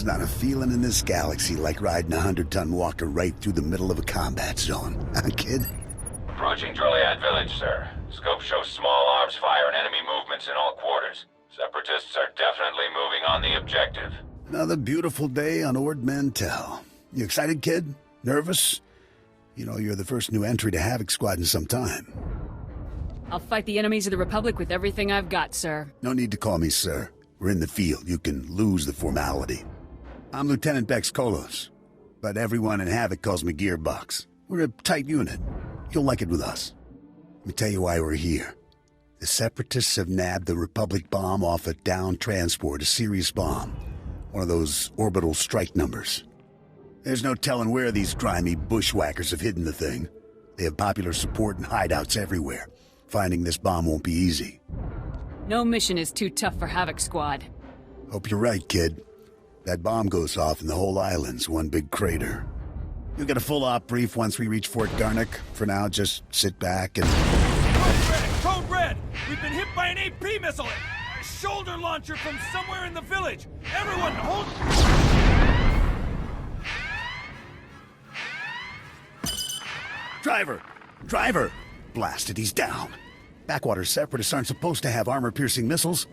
There's not a feeling in this galaxy like riding a 100-ton walker right through the middle of a combat zone. Huh, kid? Approaching Droliad Village, sir. Scope shows small arms fire and enemy movements in all quarters. Separatists are definitely moving on the objective. Another beautiful day on Ord Mantell. You excited, kid? Nervous? You know, you're the first new entry to Havoc Squad in some time. I'll fight the enemies of the Republic with everything I've got, sir. No need to call me sir. We're in the field. You can lose the formality. I'm Lieutenant Bex Kolos, but everyone in Havoc calls me Gearbox. We're a tight unit. You'll like it with us. Let me tell you why we're here. The Separatists have nabbed the Republic bomb off a downed transport, a serious bomb. One of those orbital strike numbers. There's no telling where these grimy bushwhackers have hidden the thing. They have popular support and hideouts everywhere. Finding this bomb won't be easy. No mission is too tough for Havoc Squad. Hope you're right, kid. That bomb goes off and the whole island's one big crater. You'll get a full op brief once we reach Fort Garnick. For now, just sit back and... Code Red! We've been hit by an AP missile! A shoulder launcher from somewhere in the village! Everyone, hold... Driver! Driver! Blasted, he's down. Backwater Separatists aren't supposed to have armor-piercing missiles.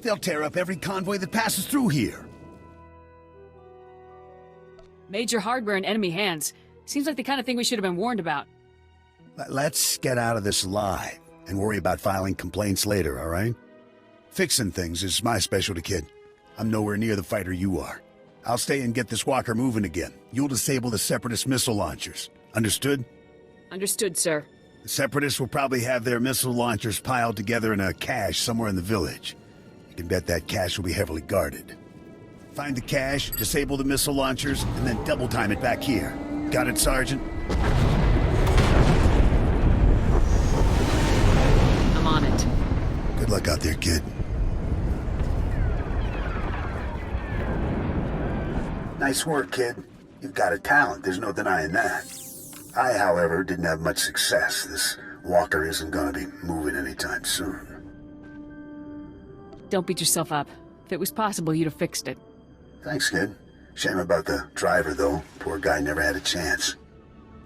They'll tear up every convoy that passes through here. Major hardware in enemy hands. Seems like the kind of thing we should have been warned about. Let's get out of this alive and worry about filing complaints later, all right? Fixing things is my specialty, kid. I'm nowhere near the fighter you are. I'll stay and get this walker moving again. You'll disable the Separatist missile launchers. Understood? Understood, sir. The Separatists will probably have their missile launchers piled together in a cache somewhere in the village. You can bet that cache will be heavily guarded. Find the cache, disable the missile launchers, and then double time it back here. Got it, Sergeant? I'm on it. Good luck out there, kid. Nice work, kid. You've got a talent, there's no denying that. I, however, didn't have much success. This walker isn't gonna be moving anytime soon. Don't beat yourself up. If it was possible, you'd have fixed it. Thanks, kid. Shame about the driver, though. Poor guy never had a chance.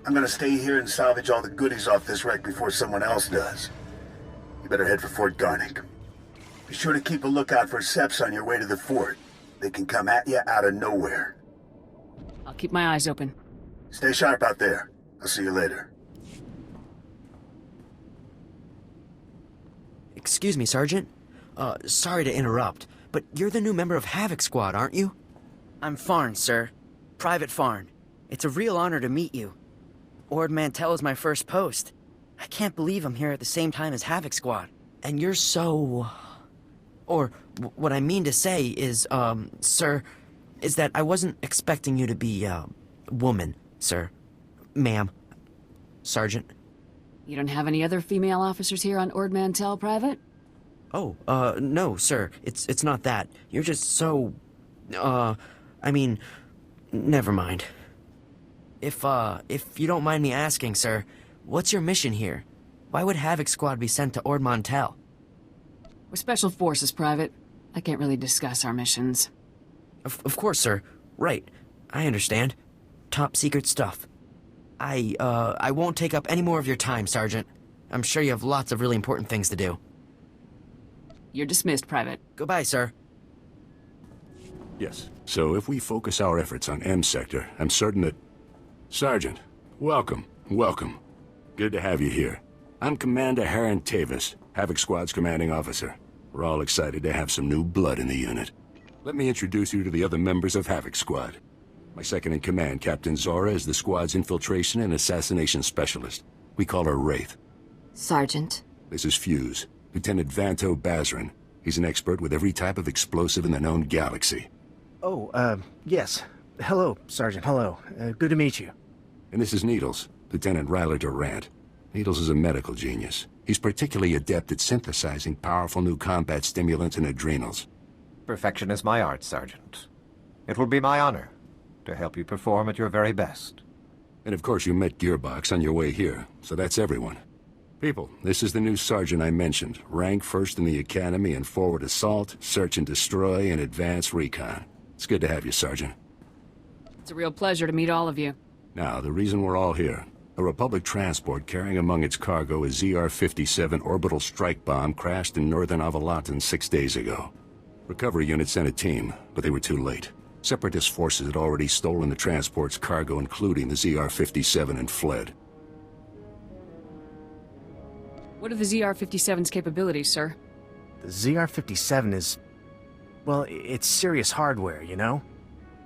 I'm gonna stay here and salvage all the goodies off this wreck before someone else does. You better head for Fort Garnick. Be sure to keep a lookout for Seps on your way to the fort. They can come at you out of nowhere. I'll keep my eyes open. Stay sharp out there. I'll see you later. Excuse me, Sergeant. Sorry to interrupt, but you're the new member of Havoc Squad, aren't you? I'm Farn, sir. Private Farn. It's a real honor to meet you. Ord Mantell is my first post. I can't believe I'm here at the same time as Havoc Squad. And you're so... Or, what I mean to say is, sir, is that I wasn't expecting you to be, woman, sir. Ma'am. Sergeant. You don't have any other female officers here on Ord Mantell, Private? Oh, no, sir. It's not that. You're just so... I mean... Never mind. If you don't mind me asking, sir, what's your mission here? Why would Havoc Squad be sent to Ord Mantell? We're Special Forces, Private. I can't really discuss our missions. Of course, sir. Right. I understand. Top secret stuff. I won't take up any more of your time, Sergeant. I'm sure you have lots of really important things to do. You're dismissed, Private. Goodbye, sir. Yes. So if we focus our efforts on M Sector, I'm certain that... Sergeant, welcome. Welcome. Good to have you here. I'm Commander Harren Tavis, Havoc Squad's commanding officer. We're all excited to have some new blood in the unit. Let me introduce you to the other members of Havoc Squad. My second-in-command, Captain Zora, is the squad's infiltration and assassination specialist. We call her Wraith. Sergeant. This is Fuse, Lieutenant Vanto Bazrin. He's an expert with every type of explosive in the known galaxy. Oh, yes. Hello, Sergeant, hello. Good to meet you. And this is Needles, Lieutenant Ryler Durant. Needles is a medical genius. He's particularly adept at synthesizing powerful new combat stimulants and adrenals. Perfection is my art, Sergeant. It will be my honor to help you perform at your very best. And of course you met Gearbox on your way here, so that's everyone. People, this is the new sergeant I mentioned. Rank first in the Academy in forward assault, search and destroy, and advanced recon. It's good to have you, Sergeant. It's a real pleasure to meet all of you. Now, the reason we're all here. A Republic transport carrying among its cargo a ZR-57 orbital strike bomb crashed in northern Avalatan 6 days ago. Recovery units sent a team, but they were too late. Separatist forces had already stolen the transport's cargo, including the ZR-57, and fled. What are the ZR-57's capabilities, sir? The ZR-57 is... well, it's serious hardware, you know?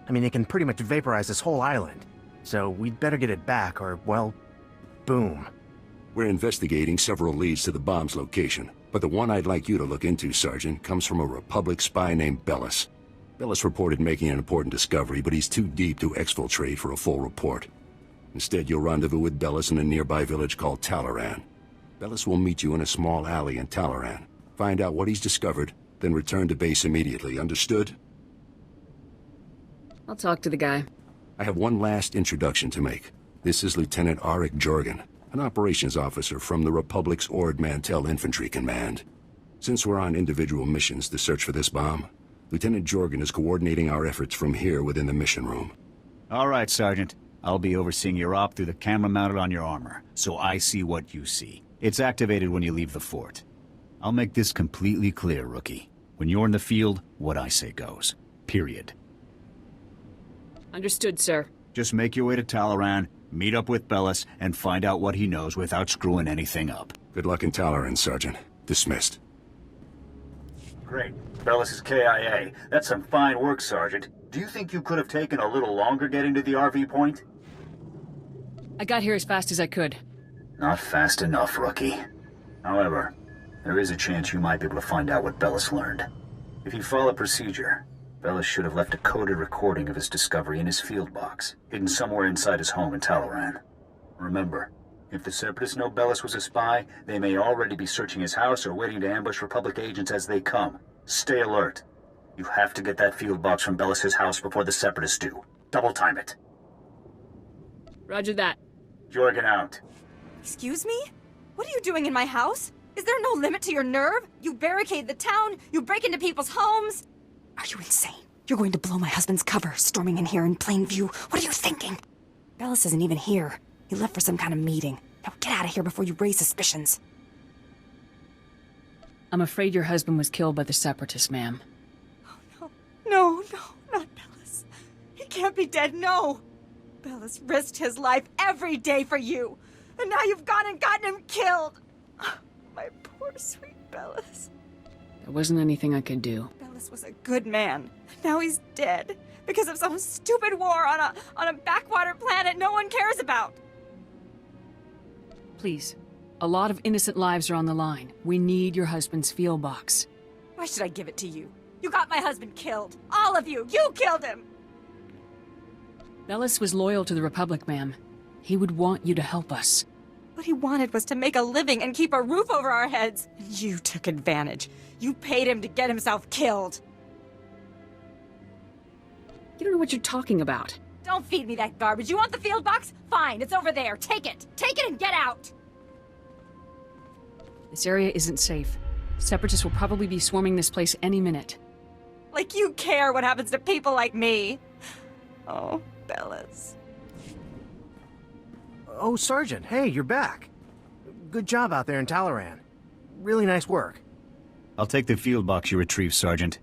I mean, it can pretty much vaporize this whole island. So we'd better get it back, or, well, boom. We're investigating several leads to the bomb's location, but the one I'd like you to look into, Sergeant, comes from a Republic spy named Bellis. Bellis reported making an important discovery, but he's too deep to exfiltrate for a full report. Instead, you'll rendezvous with Bellis in a nearby village called Talaran. Bellis will meet you in a small alley in Talaran. Find out what he's discovered, then return to base immediately. Understood? I'll talk to the guy. I have one last introduction to make. This is Lieutenant Arik Jorgen, an operations officer from the Republic's Ord Mantell Infantry Command. Since we're on individual missions to search for this bomb, Lieutenant Jorgen is coordinating our efforts from here within the mission room. All right, Sergeant. I'll be overseeing your op through the camera mounted on your armor, so I see what you see. It's activated when you leave the fort. I'll make this completely clear, Rookie. When you're in the field, what I say goes. Period. Understood, sir. Just make your way to Talaran, meet up with Bellis, and find out what he knows without screwing anything up. Good luck in Talaran, Sergeant. Dismissed. Great. Bellis is KIA. That's some fine work, Sergeant. Do you think you could have taken a little longer getting to the RV point? I got here as fast as I could. Not fast enough, Rookie. However, there is a chance you might be able to find out what Bellis learned. If you follow procedure, Bellis should have left a coded recording of his discovery in his field box, hidden somewhere inside his home in Talaran. Remember, if the Separatists know Bellis was a spy, they may already be searching his house or waiting to ambush Republic agents as they come. Stay alert. You have to get that field box from Bellis' house before the Separatists do. Double time it. Roger that. Jorgen out. Excuse me? What are you doing in my house? Is there no limit to your nerve? You barricade the town, you break into people's homes. Are you insane? You're going to blow my husband's cover, storming in here in plain view. What are you thinking? Bellis isn't even here. He left for some kind of meeting. Now get out of here before you raise suspicions. I'm afraid your husband was killed by the Separatists, ma'am. Oh, no, not Bellis. He can't be dead, no. Bellis risked his life every day for you. And now you've gone and gotten him killed. My poor, sweet Bellis. There wasn't anything I could do. Bellis was a good man. Now he's dead. Because of some stupid war on a backwater planet no one cares about. Please. A lot of innocent lives are on the line. We need your husband's field box. Why should I give it to you? You got my husband killed. All of you. You killed him. Bellis was loyal to the Republic, ma'am. He would want you to help us. What he wanted was to make a living and keep a roof over our heads. And you took advantage. You paid him to get himself killed. You don't know what you're talking about. Don't feed me that garbage. You want the field box? Fine, it's over there. Take it. Take it and get out. This area isn't safe. Separatists will probably be swarming this place any minute. Like you care what happens to people like me. Oh, Bellis. Oh, Sergeant, hey, you're back. Good job out there in Talaran. Really nice work. I'll take the field box you retrieved, Sergeant.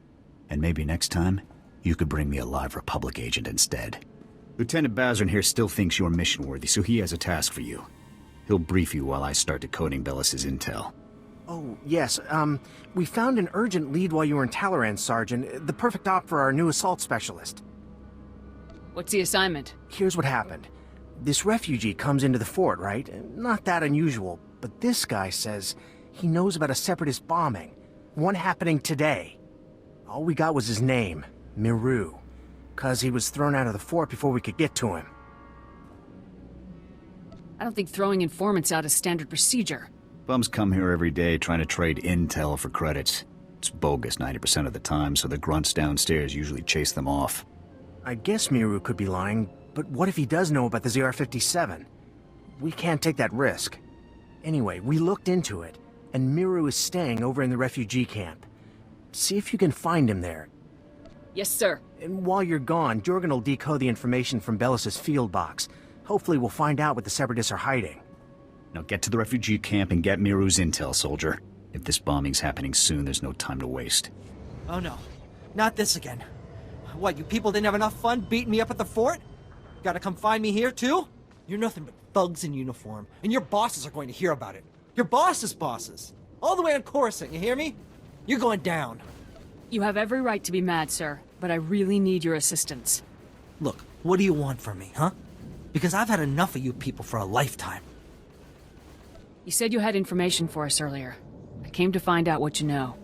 And maybe next time, you could bring me a live Republic agent instead. Lieutenant Bazrin here still thinks you're mission-worthy, so he has a task for you. He'll brief you while I start decoding Bellis' intel. Oh, yes, we found an urgent lead while you were in Talaran, Sergeant. The perfect op for our new assault specialist. What's the assignment? Here's what happened. This refugee comes into the fort, right? Not that unusual, but this guy says he knows about a Separatist bombing. One happening today. All we got was his name, Miru. 'Cause he was thrown out of the fort before we could get to him. I don't think throwing informants out is standard procedure. Bums come here every day trying to trade intel for credits. It's bogus 90% of the time, so the grunts downstairs usually chase them off. I guess Miru could be lying, but what if he does know about the ZR-57? We can't take that risk. Anyway, we looked into it, and Miru is staying over in the refugee camp. See if you can find him there. Yes, sir. And while you're gone, Jorgen will decode the information from Bellis's field box. Hopefully we'll find out what the Separatists are hiding. Now get to the refugee camp and get Miru's intel, soldier. If this bombing's happening soon, there's no time to waste. Oh no. Not this again. What, you people didn't have enough fun beating me up at the fort? Gotta come find me here, too? You're nothing but thugs in uniform, and your bosses are going to hear about it. Your boss's bosses. All the way on Coruscant, you hear me? You're going down. You have every right to be mad, sir, but I really need your assistance. Look, what do you want from me, huh? Because I've had enough of you people for a lifetime. You said you had information for us earlier. I came to find out what you know.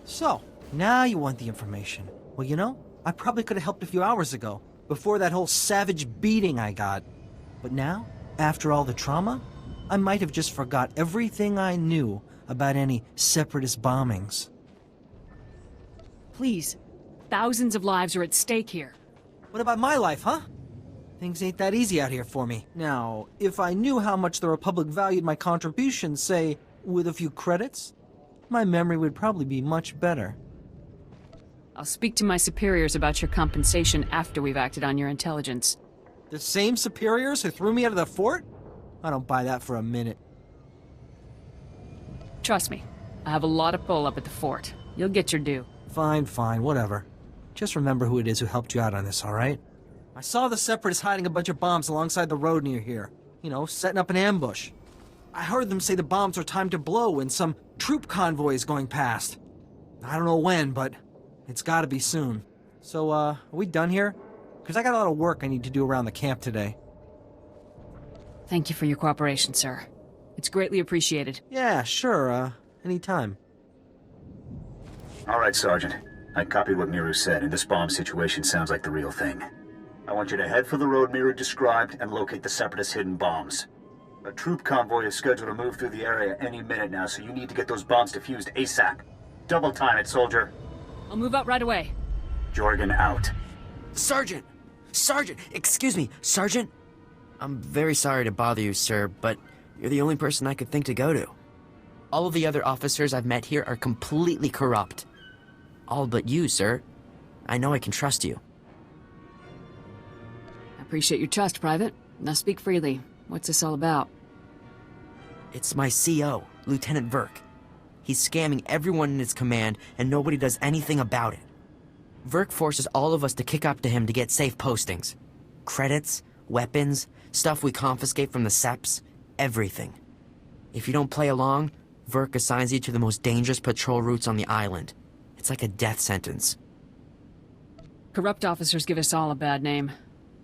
So, now you want the information. Well, you know, I probably could have helped a few hours ago, before that whole savage beating I got. But now, after all the trauma, I might have just forgot everything I knew about any Separatist bombings. Please. Thousands of lives are at stake here. What about my life, huh? Things ain't that easy out here for me. Now, if I knew how much the Republic valued my contributions, say, with a few credits, my memory would probably be much better. I'll speak to my superiors about your compensation after we've acted on your intelligence. The same superiors who threw me out of the fort? I don't buy that for a minute. Trust me, I have a lot of pull up at the fort. You'll get your due. Fine, whatever. Just remember who it is who helped you out on this, alright? I saw the Separatists hiding a bunch of bombs alongside the road near here. You know, setting up an ambush. I heard them say the bombs are timed to blow when some troop convoy is going past. I don't know when, but it's gotta be soon. So, are we done here? Because I got a lot of work I need to do around the camp today. Thank you for your cooperation, sir. It's greatly appreciated. Yeah, sure, anytime. All right, Sergeant. I copied what Miru said, and this bomb situation sounds like the real thing. I want you to head for the road Miru described and locate the Separatist hidden bombs. A troop convoy is scheduled to move through the area any minute now, so you need to get those bombs defused ASAP. Double time it, soldier. I'll move out right away. Jorgen out. Sergeant! Sergeant! Excuse me, Sergeant? I'm very sorry to bother you, sir, but you're the only person I could think to go to. All of the other officers I've met here are completely corrupt. All but you, sir. I know I can trust you. I appreciate your trust, Private. Now speak freely. What's this all about? It's my CO, Lieutenant Verk. He's scamming everyone in his command, and nobody does anything about it. Verk forces all of us to kick up to him to get safe postings. Credits, weapons, stuff we confiscate from the Seps, everything. If you don't play along, Verk assigns you to the most dangerous patrol routes on the island. It's like a death sentence. Corrupt officers give us all a bad name.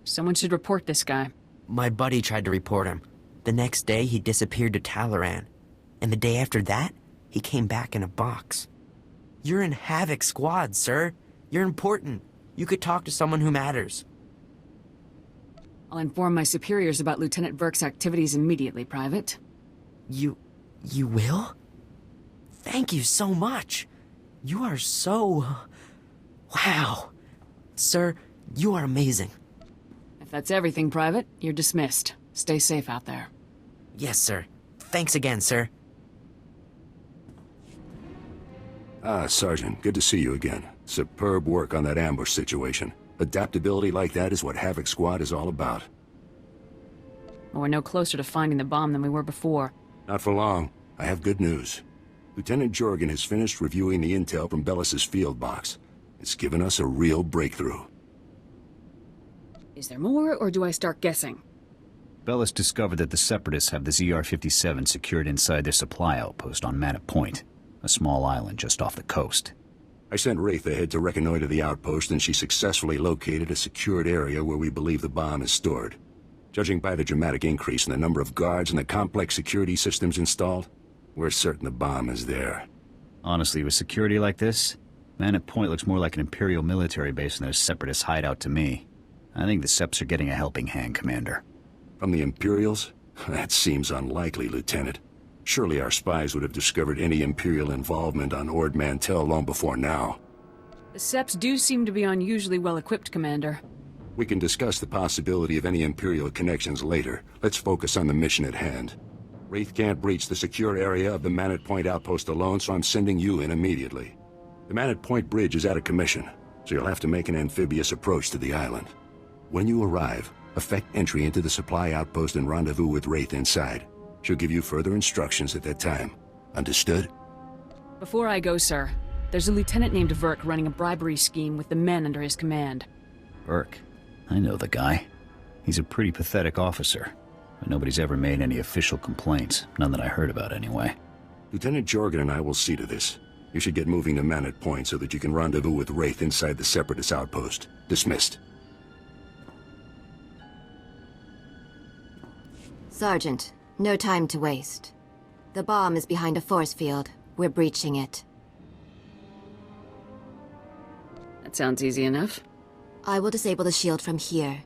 Someone should report this guy. My buddy tried to report him. The next day, he disappeared to Talaran. And the day after that, he came back in a box. You're in Havoc Squad, sir. You're important. You could talk to someone who matters. I'll inform my superiors about Lieutenant Verk's activities immediately, Private. You will? Thank you so much. You are so... Wow. Sir, you are amazing. If that's everything, Private, you're dismissed. Stay safe out there. Yes, sir. Thanks again, sir. Ah, Sergeant, good to see you again. Superb work on that ambush situation. Adaptability like that is what Havoc Squad is all about. Well, we're no closer to finding the bomb than we were before. Not for long. I have good news. Lieutenant Jorgen has finished reviewing the intel from Bellis's field box. It's given us a real breakthrough. Is there more, or do I start guessing? Bellis discovered that the Separatists have the ZR-57 secured inside their supply outpost on Manor Point, a small island just off the coast. I sent Wraith ahead to reconnoiter the outpost, and she successfully located a secured area where we believe the bomb is stored. Judging by the dramatic increase in the number of guards and the complex security systems installed, we're certain the bomb is there. Honestly, with security like this, Manor Point looks more like an Imperial military base than a Separatist hideout to me. I think the Seps are getting a helping hand, Commander. From the Imperials? That seems unlikely, Lieutenant. Surely our spies would have discovered any Imperial involvement on Ord Mantell long before now. The Seps do seem to be unusually well-equipped, Commander. We can discuss the possibility of any Imperial connections later. Let's focus on the mission at hand. Wraith can't breach the secure area of the Manor Point outpost alone, so I'm sending you in immediately. The Manor Point bridge is out of commission. so you'll have to make an amphibious approach to the island. When you arrive, effect entry into the supply outpost and rendezvous with Wraith inside. She'll give you further instructions at that time. Understood? Before I go, sir, there's a lieutenant named Verk running a bribery scheme with the men under his command. Verk? I know the guy. He's a pretty pathetic officer, but nobody's ever made any official complaints. None that I heard about, anyway. Lieutenant Jorgen and I will see to this. You should get moving the men at point so that you can rendezvous with Wraith inside the Separatist outpost. Dismissed. Sergeant, no time to waste. The bomb is behind a force field. We're breaching it. That sounds easy enough. I will disable the shield from here.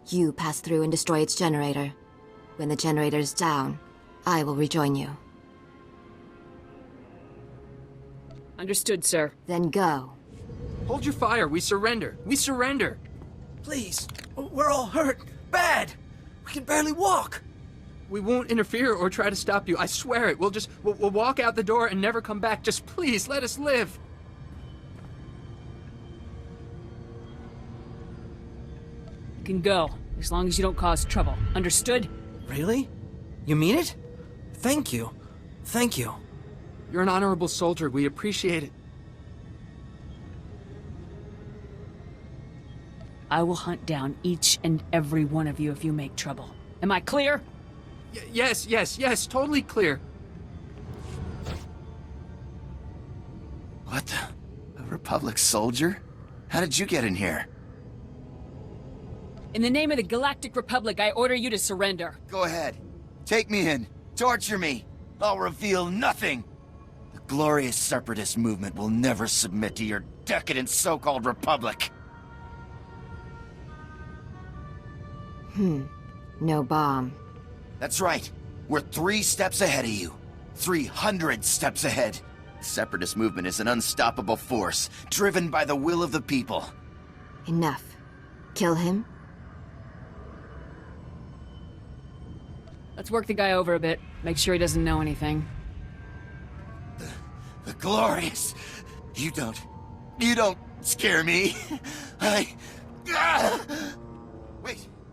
You pass through and destroy its generator. When the generator is down, I will rejoin you. Understood, sir. Then go. Hold your fire. We surrender. We surrender. Please. We're all hurt. Bad. We can barely walk. We won't interfere or try to stop you. I swear it. We'll walk out the door and never come back. Just please, let us live. You can go, as long as you don't cause trouble. Understood? Really? You mean it? Thank you. Thank you. You're an honorable soldier. We appreciate it. I will hunt down each and every one of you if you make trouble. Am I clear? Yes, totally clear. What the? A Republic soldier? How did you get in here? In the name of the Galactic Republic, I order you to surrender. Go ahead. Take me in. Torture me. I'll reveal nothing. The glorious Separatist movement will never submit to your decadent so-called Republic. No bomb. That's right. We're 3 steps ahead of you. 300 steps ahead. The Separatist movement is an unstoppable force, driven by the will of the people. Enough. Kill him? Let's work the guy over a bit. Make sure he doesn't know anything. The glorious. You don't scare me.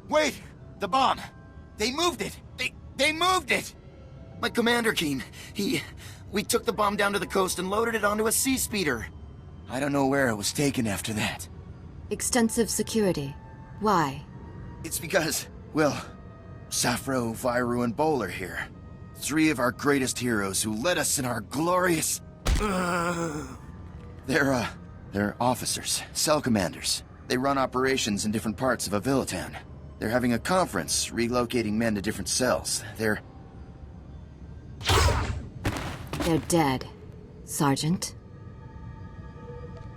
Wait! The bomb! They moved it! They moved it! My commander, Keen, we took the bomb down to the coast and loaded it onto a sea speeder. I don't know where it was taken after that. Extensive security. Why? It's because, well, Sappho, Viru, and Bol are here. 3 of our greatest heroes who led us in our glorious... They're officers, cell commanders. They run operations in different parts of Avilatown. They're having a conference, relocating men to different cells. They're dead, Sergeant.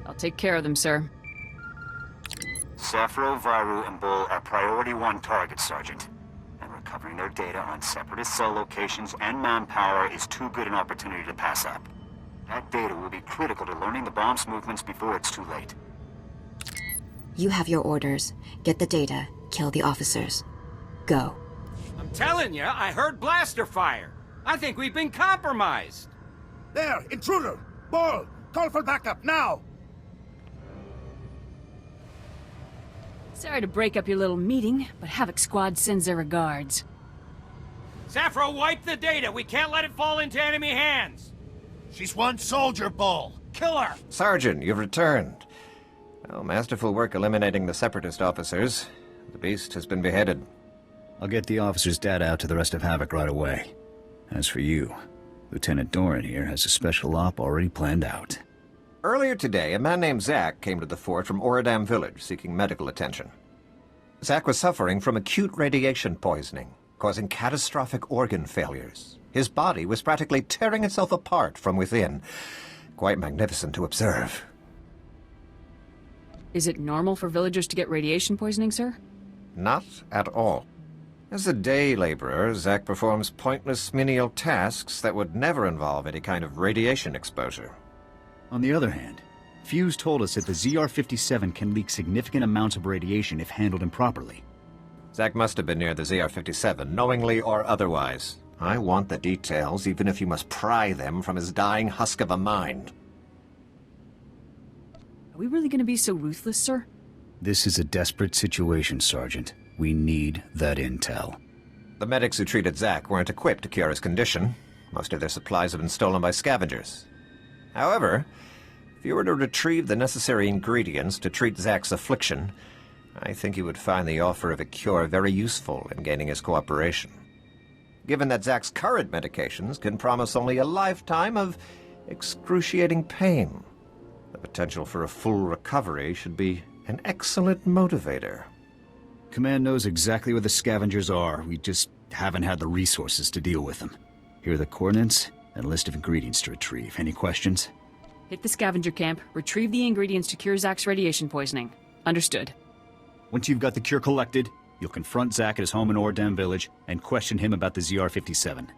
I'll take care of them, sir. Sappho, Viru, and Bol are priority 1 targets, Sergeant. And recovering their data on Separatist cell locations and manpower is too good an opportunity to pass up. That data will be critical to learning the bomb's movements before it's too late. You have your orders. Get the data. Kill the officers. Go. I'm telling you, I heard blaster fire. I think we've been compromised. There, intruder! Ball! Call for backup, now! Sorry to break up your little meeting, but Havoc Squad sends their regards. Sappho, wipe the data. We can't let it fall into enemy hands. She's one soldier, Ball. Kill her! Sergeant, you've returned. Oh, masterful work eliminating the Separatist officers. The beast has been beheaded. I'll get the officer's data out to the rest of Havoc right away. As for you, Lieutenant Doran here has a special op already planned out. Earlier today, a man named Zack came to the fort from Oradam village seeking medical attention. Zack was suffering from acute radiation poisoning, causing catastrophic organ failures. His body was practically tearing itself apart from within. Quite magnificent to observe. Is it normal for villagers to get radiation poisoning, sir? Not at all. As a day laborer, Zack performs pointless menial tasks that would never involve any kind of radiation exposure. On the other hand, Fuse told us that the ZR-57 can leak significant amounts of radiation if handled improperly. Zack must have been near the ZR-57, knowingly or otherwise. I want the details, even if you must pry them from his dying husk of a mind. Are we really gonna be so ruthless, sir? This is a desperate situation, Sergeant. We need that intel. The medics who treated Zack weren't equipped to cure his condition. Most of their supplies have been stolen by scavengers. However, if you were to retrieve the necessary ingredients to treat Zack's affliction, I think you would find the offer of a cure very useful in gaining his cooperation. Given that Zack's current medications can promise only a lifetime of excruciating pain, the potential for a full recovery should be an excellent motivator. Command knows exactly where the scavengers are. We just haven't had the resources to deal with them. Here are the coordinates and a list of ingredients to retrieve. Any questions? Hit the scavenger camp, retrieve the ingredients to cure Zack's radiation poisoning. Understood. Once you've got the cure collected, you'll confront Zack at his home in Ord Village and question him about the ZR-57.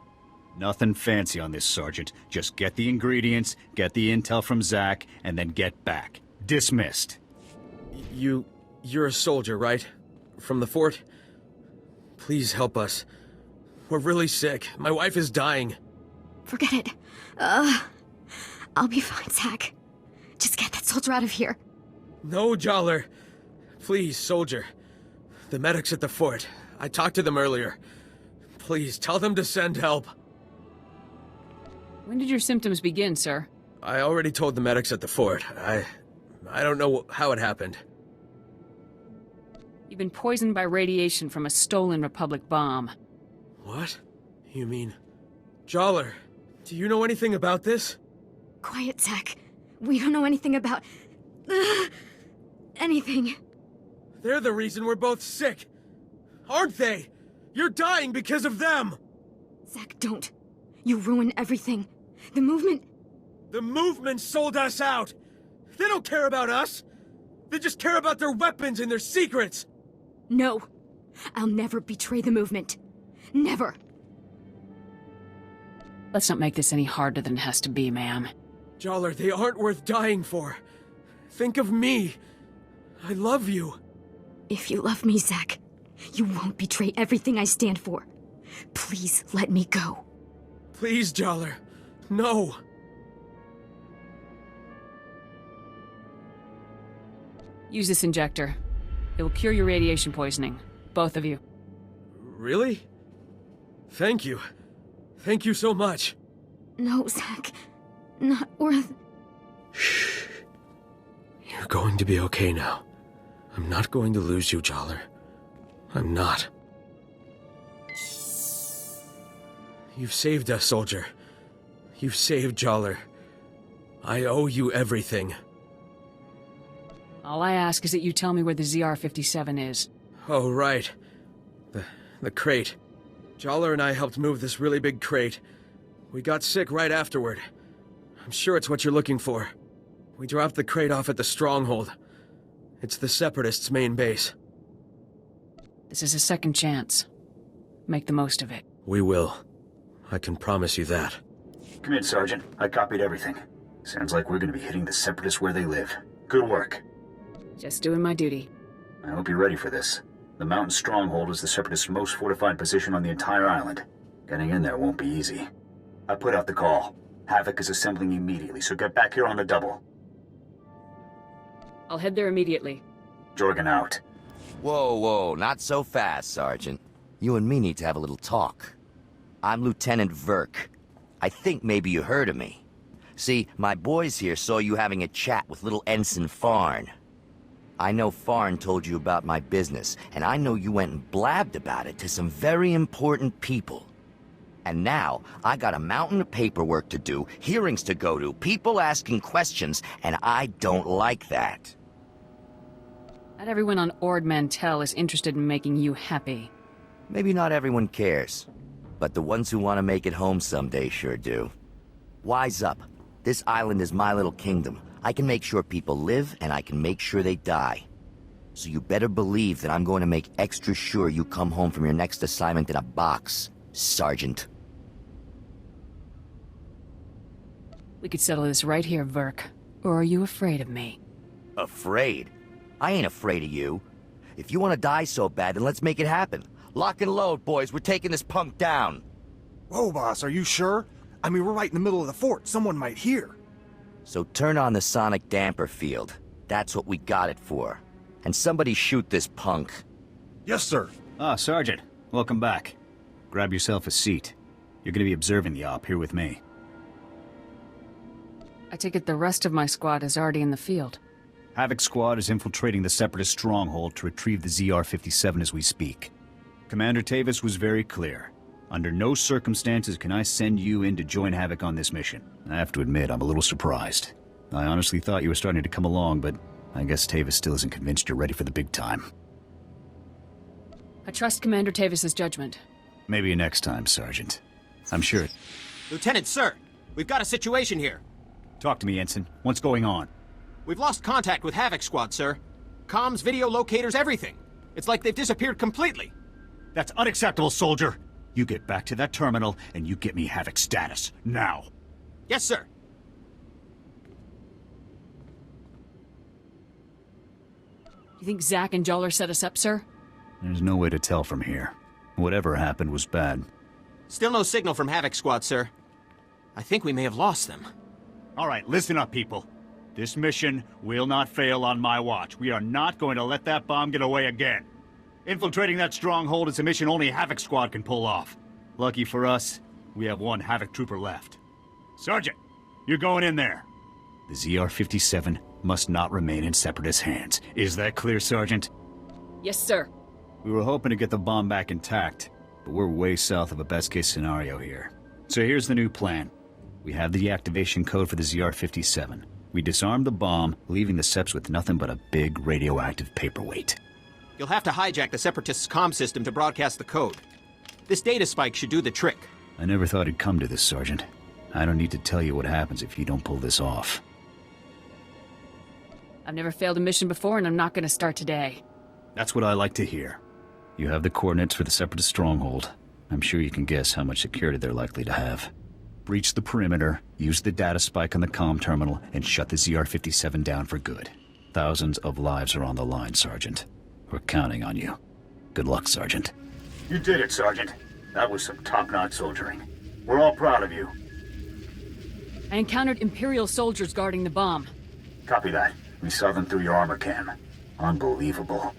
Nothing fancy on this, Sergeant. Just get the ingredients, get the intel from Zack, and then get back. Dismissed. You're a soldier, right? From the fort? Please help us. We're really sick. My wife is dying. Forget it. I'll be fine, Zack. Just get that soldier out of here. No, Joller. Please, soldier. The medics at the fort. I talked to them earlier. Please, tell them to send help. When did your symptoms begin, sir? I already told the medics at the fort. I don't know how it happened. You've been poisoned by radiation from a stolen Republic bomb. What? You mean... Joller, do you know anything about this? Quiet, Zack. We don't know anything about... anything. They're the reason we're both sick. Aren't they? You're dying because of them! Zack, don't. You ruin everything. The movement... The movement sold us out! They don't care about us! They just care about their weapons and their secrets! No. I'll never betray the movement. Never. Let's not make this any harder than it has to be, ma'am. Joller, they aren't worth dying for. Think of me. I love you. If you love me, Zack, you won't betray everything I stand for. Please let me go. Please, Joller. No. Use this injector. It will cure your radiation poisoning. Both of you. Really? Thank you. Thank you so much. No, Zack. Not worth... Shh. You're going to be okay now. I'm not going to lose you, Joller. I'm not. You've saved us, soldier. You've saved Joller. I owe you everything. All I ask is that you tell me where the ZR-57 is. Oh, right. The crate. Joller and I helped move this really big crate. We got sick right afterward. I'm sure it's what you're looking for. We dropped the crate off at the stronghold. It's the Separatists' main base. This is a second chance. Make the most of it. We will. I can promise you that. Come in, Sergeant. I copied everything. Sounds like we're gonna be hitting the Separatists where they live. Good work. Just doing my duty. I hope you're ready for this. The mountain stronghold is the Separatists' most fortified position on the entire island. Getting in there won't be easy. I put out the call. Havoc is assembling immediately, so get back here on the double. I'll head there immediately. Jorgen out. Whoa, not so fast, Sergeant. You and me need to have a little talk. I'm Lieutenant Verk. I think maybe you heard of me. See, my boys here saw you having a chat with little Ensign Farn. I know Farn told you about my business, and I know you went and blabbed about it to some very important people. And now, I got a mountain of paperwork to do, hearings to go to, people asking questions, and I don't like that. Not everyone on Ord Mantell is interested in making you happy. Maybe not everyone cares, but the ones who want to make it home someday sure do. Wise up. This island is my little kingdom. I can make sure people live, and I can make sure they die. So you better believe that I'm going to make extra sure you come home from your next assignment in a box, Sergeant. We could settle this right here, Verk. Or are you afraid of me? Afraid? I ain't afraid of you. If you want to die so bad, then let's make it happen. Lock and load, boys. We're taking this punk down. Whoa, boss, are you sure? I mean, we're right in the middle of the fort. Someone might hear. So turn on the sonic damper field. That's what we got it for. And somebody shoot this punk. Yes, sir. Ah, Sergeant. Welcome back. Grab yourself a seat. You're gonna be observing the op here with me. I take it the rest of my squad is already in the field. Havoc Squad is infiltrating the Separatist stronghold to retrieve the ZR-57 as we speak. Commander Tavis was very clear. Under no circumstances can I send you in to join Havoc on this mission. I have to admit, I'm a little surprised. I honestly thought you were starting to come along, but I guess Tavis still isn't convinced you're ready for the big time. I trust Commander Tavis's judgment. Maybe next time, Sergeant. I'm sure. Lieutenant, sir! We've got a situation here. Talk to me, Ensign. What's going on? We've lost contact with Havoc Squad, sir. Comms, video locators, everything. It's like they've disappeared completely. That's unacceptable, soldier! You get back to that terminal, and you get me Havoc status. Now! Yes, sir. You think Zack and Joller set us up, sir? There's no way to tell from here. Whatever happened was bad. Still no signal from Havoc Squad, sir. I think we may have lost them. All right, listen up, people. This mission will not fail on my watch. We are not going to let that bomb get away again. Infiltrating that stronghold is a mission only Havoc Squad can pull off. Lucky for us, we have one Havoc trooper left. Sergeant, you're going in there. The ZR-57 must not remain in Separatist hands. Is that clear, Sergeant? Yes, sir. We were hoping to get the bomb back intact, but we're way south of a best-case scenario here. So here's the new plan. We have the deactivation code for the ZR-57. We disarm the bomb, leaving the Seps with nothing but a big radioactive paperweight. You'll have to hijack the Separatists' comm system to broadcast the code. This data spike should do the trick. I never thought it'd come to this, Sergeant. I don't need to tell you what happens if you don't pull this off. I've never failed a mission before, and I'm not going to start today. That's what I like to hear. You have the coordinates for the Separatist stronghold. I'm sure you can guess how much security they're likely to have. Breach the perimeter, use the data spike on the comm terminal, and shut the ZR-57 down for good. Thousands of lives are on the line, Sergeant. We're counting on you. Good luck, Sergeant. You did it, Sergeant. That was some top-notch soldiering. We're all proud of you. I encountered Imperial soldiers guarding the bomb. Copy that. We saw them through your armor cam. Unbelievable.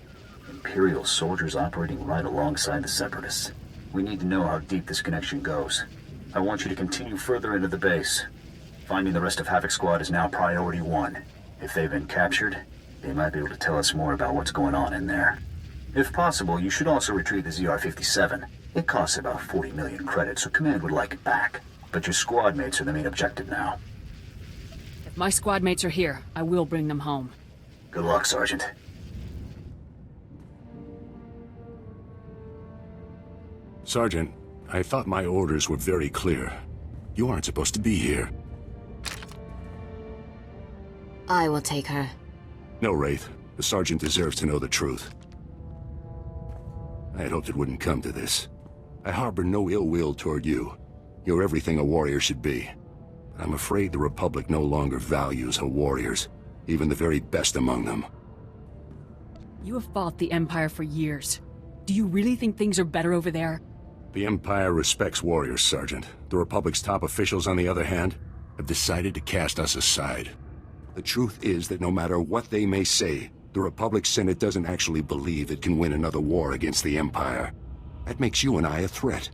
Imperial soldiers operating right alongside the Separatists. We need to know how deep this connection goes. I want you to continue further into the base. Finding the rest of Havoc Squad is now priority 1. If they've been captured, they might be able to tell us more about what's going on in there. If possible, you should also retrieve the ZR-57. It costs about 40 million credits, so Command would like it back. But your squad mates are the main objective now. If my squad mates are here, I will bring them home. Good luck, Sergeant. Sergeant, I thought my orders were very clear. You aren't supposed to be here. I will take her. No, Wraith. The Sergeant deserves to know the truth. I had hoped it wouldn't come to this. I harbor no ill will toward you. You're everything a warrior should be. I'm afraid the Republic no longer values her warriors, even the very best among them. You have fought the Empire for years. Do you really think things are better over there? The Empire respects warriors, Sergeant. The Republic's top officials, on the other hand, have decided to cast us aside. The truth is that no matter what they may say, the Republic Senate doesn't actually believe it can win another war against the Empire. That makes you and I a threat.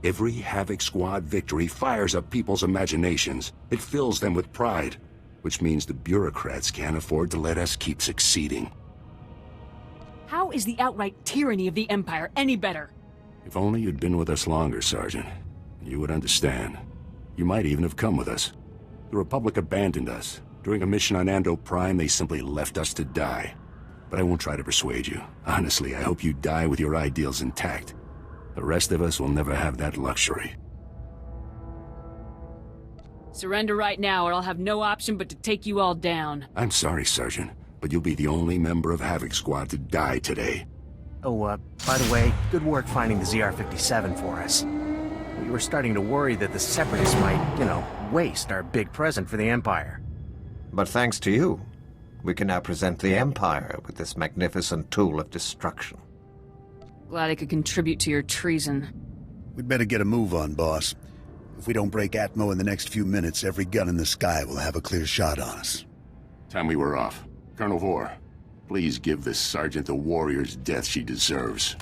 Every Havoc Squad victory fires up people's imaginations. It fills them with pride, which means the bureaucrats can't afford to let us keep succeeding. How is the outright tyranny of the Empire any better? If only you'd been with us longer, Sergeant. You would understand. You might even have come with us. The Republic abandoned us. During a mission on Ando Prime, they simply left us to die. But I won't try to persuade you. Honestly, I hope you die with your ideals intact. The rest of us will never have that luxury. Surrender right now, or I'll have no option but to take you all down. I'm sorry, Sergeant, but you'll be the only member of Havoc Squad to die today. Oh, by the way, good work finding the ZR-57 for us. We were starting to worry that the Separatists might, waste our big present for the Empire. But thanks to you, we can now present the Empire with this magnificent tool of destruction. Glad I could contribute to your treason. We'd better get a move on, boss. If we don't break Atmo in the next few minutes, every gun in the sky will have a clear shot on us. Time we were off. Colonel Vore, please give this sergeant the warrior's death she deserves.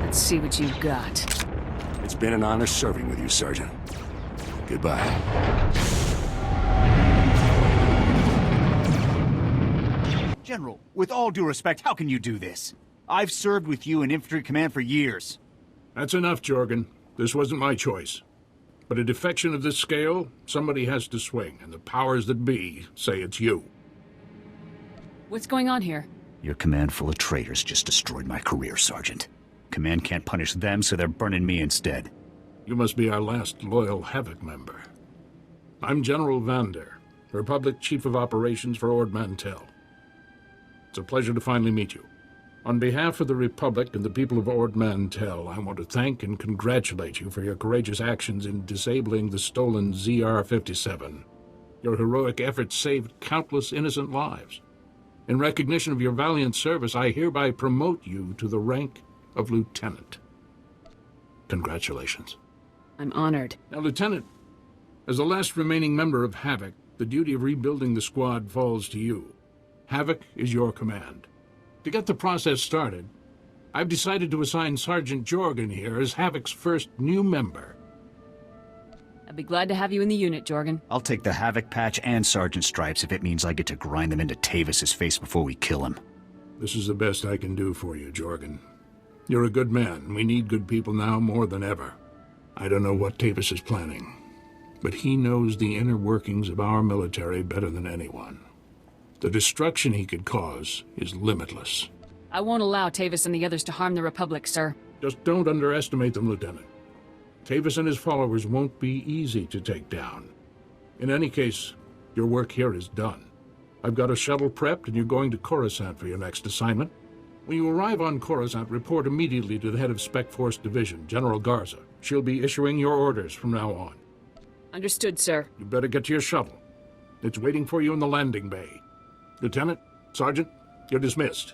Let's see what you've got. It's been an honor serving with you, Sergeant. Goodbye. General, with all due respect, how can you do this? I've served with you in infantry command for years. That's enough, Jorgen. This wasn't my choice. But a defection of this scale, somebody has to swing, and the powers that be say it's you. What's going on here? Your command full of traitors just destroyed my career, Sergeant. Command can't punish them, so they're burning me instead. You must be our last loyal Havoc member. I'm General Vander, Republic Chief of Operations for Ord Mantell. It's a pleasure to finally meet you. On behalf of the Republic and the people of Ord Mantell, I want to thank and congratulate you for your courageous actions in disabling the stolen ZR-57. Your heroic efforts saved countless innocent lives. In recognition of your valiant service, I hereby promote you to the rank of Lieutenant. Congratulations. I'm honored. Now, Lieutenant, as the last remaining member of Havoc, the duty of rebuilding the squad falls to you. Havoc is your command. To get the process started, I've decided to assign Sergeant Jorgen here as Havoc's first new member. I'd be glad to have you in the unit, Jorgen. I'll take the Havoc patch and Sergeant stripes if it means I get to grind them into Tavis's face before we kill him. This is the best I can do for you, Jorgen. You're a good man. We need good people now more than ever. I don't know what Tavis is planning, but he knows the inner workings of our military better than anyone. The destruction he could cause is limitless. I won't allow Tavis and the others to harm the Republic, sir. Just don't underestimate them, Lieutenant. Tavis and his followers won't be easy to take down. In any case, your work here is done. I've got a shuttle prepped and you're going to Coruscant for your next assignment. When you arrive on Coruscant, report immediately to the head of Spec Force Division, General Garza. She'll be issuing your orders from now on. Understood, sir. You better get to your shuttle. It's waiting for you in the landing bay. Lieutenant, Sergeant, you're dismissed.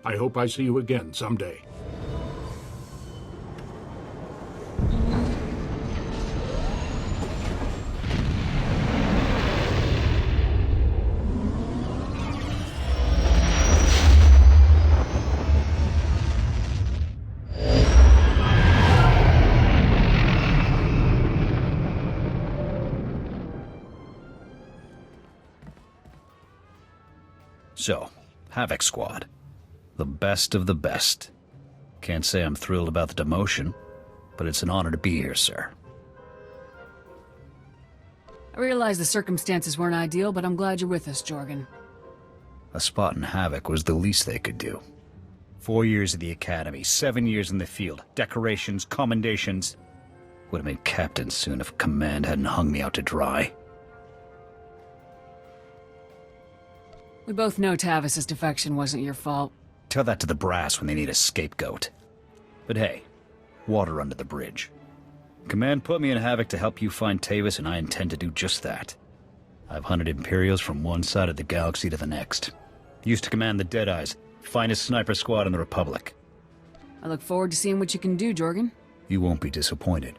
I hope I see you again someday. So, Havoc Squad. The best of the best. Can't say I'm thrilled about the demotion, but it's an honor to be here, sir. I realize the circumstances weren't ideal, but I'm glad you're with us, Jorgen. A spot in Havoc was the least they could do. 4 years at the Academy, 7 years in the field, decorations, commendations. Would have been captain soon if command hadn't hung me out to dry. We both know Tavis's defection wasn't your fault. Tell that to the brass when they need a scapegoat. But hey, water under the bridge. Command put me in Havoc to help you find Tavis, and I intend to do just that. I've hunted Imperials from one side of the galaxy to the next. Used to command the Deadeyes, finest sniper squad in the Republic. I look forward to seeing what you can do, Jorgen. You won't be disappointed.